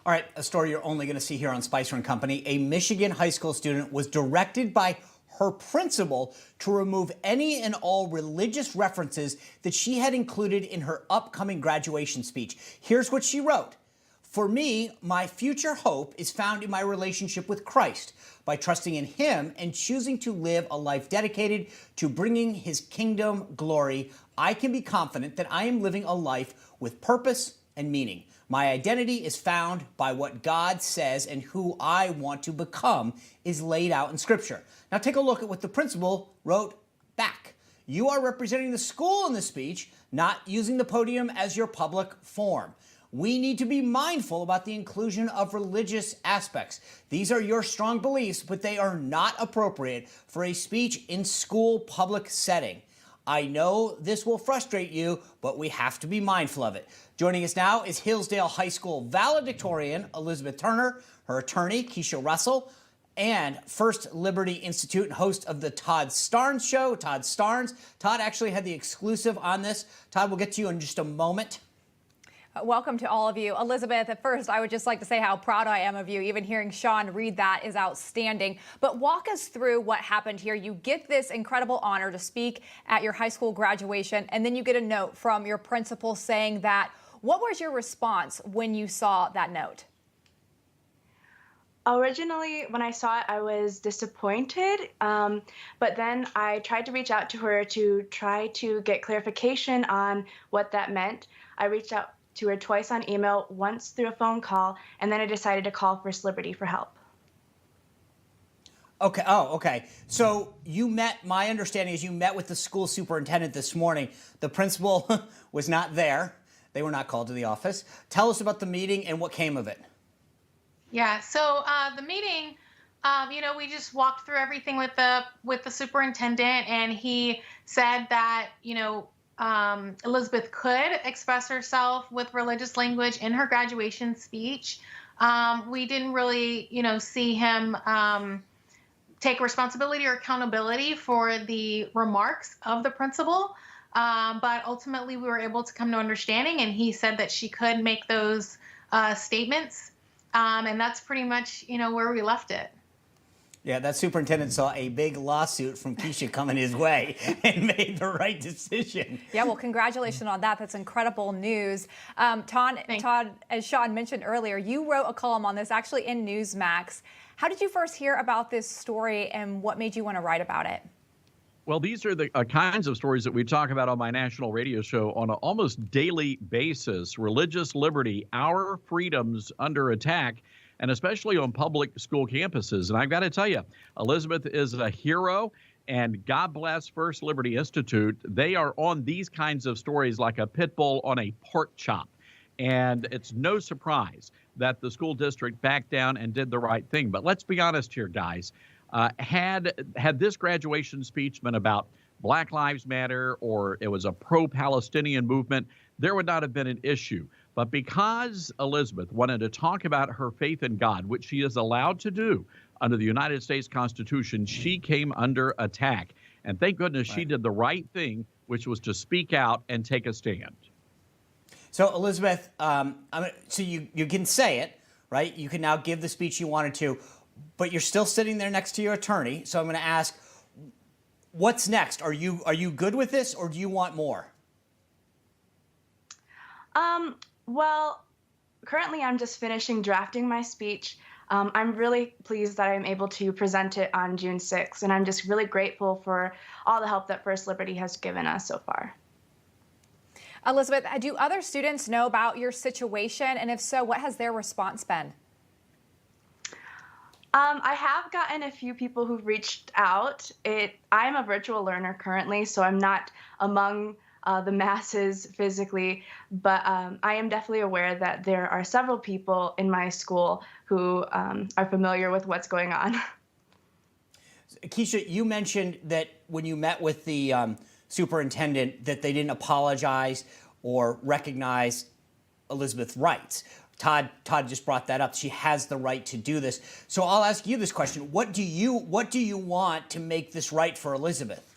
All right, a story you're only going to see here on Spicer and Company. A Michigan high school student was directed by her principal to remove any and all religious references that she had included in her upcoming graduation speech. Here's what she wrote. For me, my future hope is found in my relationship with Christ. By trusting in him and choosing to live a life dedicated to bringing his kingdom glory, I can be confident that I am living a life with purpose and meaning. My identity is found by what God says, and who I want to become is laid out in Scripture. Now take a look at what the principal wrote back. You are representing the school in this speech, not using the podium as your public forum. We need to be mindful about the inclusion of religious aspects. These are your strong beliefs, but they are not appropriate for a speech in school public setting. I know this will frustrate you, but we have to be mindful of it. Joining us now is Hillsdale High School valedictorian Elizabeth Turner, her attorney Keisha Russell, and First Liberty Institute and host of the Todd Starnes Show, Todd Starnes. Todd actually had the exclusive on this. Todd, we'll get to you in just a moment. Welcome to all of you. Elizabeth, at first, I would just like to say how proud I am of you. Even hearing Sean read that is outstanding. But walk us through what happened here. You get this incredible honor to speak at your high school graduation, and then you get a note from your principal saying that. What was your response when you saw that note? Originally, when I saw it, I was disappointed, but then I tried to reach out to her to try to get clarification on what that meant. I reached out to her twice on email, once through a phone call, and then I decided to call First Liberty for help. Okay. Oh, okay. So you met, my understanding is you met with the school superintendent this morning. The principal was not there. They were not called to the office. Tell us about the meeting and what came of it. Yeah, so the meeting, we just walked through everything with the superintendent, and he said that, Elizabeth could express herself with religious language in her graduation speech. We didn't really, see him take responsibility or accountability for the remarks of the principal. But ultimately, we were able to come to understanding, and he said that she could make those statements. And that's pretty much, where we left it. Yeah, that superintendent saw a big lawsuit from Keisha coming his way and made the right decision. Yeah, well, congratulations on that. That's incredible news. Todd, as Sean mentioned earlier, you wrote a column on this actually in Newsmax. How did you first hear about this story, and what made you want to write about it? Well, these are the kinds of stories that we talk about on my national radio show on an almost daily basis. Religious liberty, our freedoms under attack, and especially on public school campuses. And I've got to tell you, Elizabeth is a hero, and God bless First Liberty Institute. They are on these kinds of stories like a pit bull on a pork chop. And it's no surprise that the school district backed down and did the right thing. But let's be honest here, guys. Had this graduation speech been about Black Lives Matter or it was a pro-Palestinian movement, there would not have been an issue. But because Elizabeth wanted to talk about her faith in God, which she is allowed to do under the United States Constitution, she came under attack. And thank goodness she did the right thing, which was to speak out and take a stand. So, Elizabeth, so you can say it, right? You can now give the speech you wanted to, but you're still sitting there next to your attorney. So I'm going to ask, what's next? Are you good with this, or do you want more? Well, currently I'm just finishing drafting my speech. I'm really pleased that I'm able to present it on June 6th, and I'm just really grateful for all the help that First Liberty has given us so far. Elizabeth, do other students know about your situation? And if so, what has their response been? I have gotten a few people who've reached out. I'm a virtual learner currently, so I'm not among the masses physically, but I am definitely aware that there are several people in my school who are familiar with what's going on. Keisha, you mentioned that when you met with the superintendent that they didn't apologize or recognize Elizabeth's rights. Todd just brought that up. She has the right to do this. So I'll ask you this question. What do you want to make this right for Elizabeth?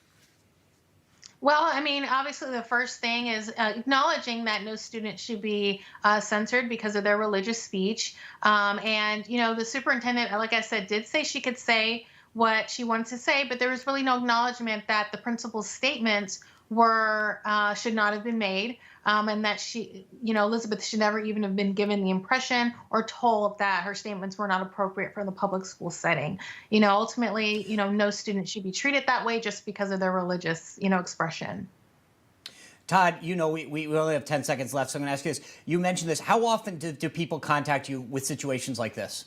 Well, I mean, obviously, the first thing is acknowledging that no student should be censored because of their religious speech. And, you know, the superintendent, like I said, did say she could say what she wanted to say, but there was really no acknowledgement that the principal's statements were should not have been made. And that she, you know, Elizabeth should never even have been given the impression or told that her statements were not appropriate for the public school setting. You know, ultimately, you know, no student should be treated that way just because of their religious, you know, expression. Todd, you know, we only have 10 seconds left, so I'm going to ask you this. You mentioned this. How often do people contact you with situations like this?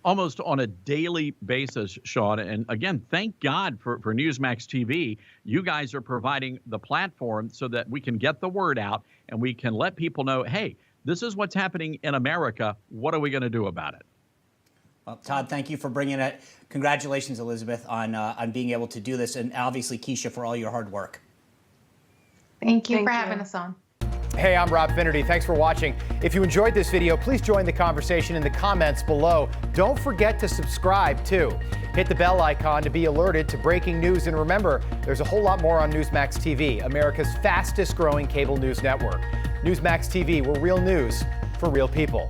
Almost on a daily basis, Sean. And again, thank God for Newsmax TV. You guys are providing the platform so that we can get the word out and we can let people know, hey, this is what's happening in America. What are we going to do about it? Well, Todd, thank you for bringing it. Congratulations, Elizabeth, on being able to do this. And obviously, Keisha, for all your hard work. Thank you for having us on. Hey, I'm Rob Finnerty. Thanks for watching. If you enjoyed this video, please join the conversation in the comments below. Don't forget to subscribe, too. Hit the bell icon to be alerted to breaking news. And remember, there's a whole lot more on Newsmax TV, America's fastest growing cable news network. Newsmax TV, we're real news for real people.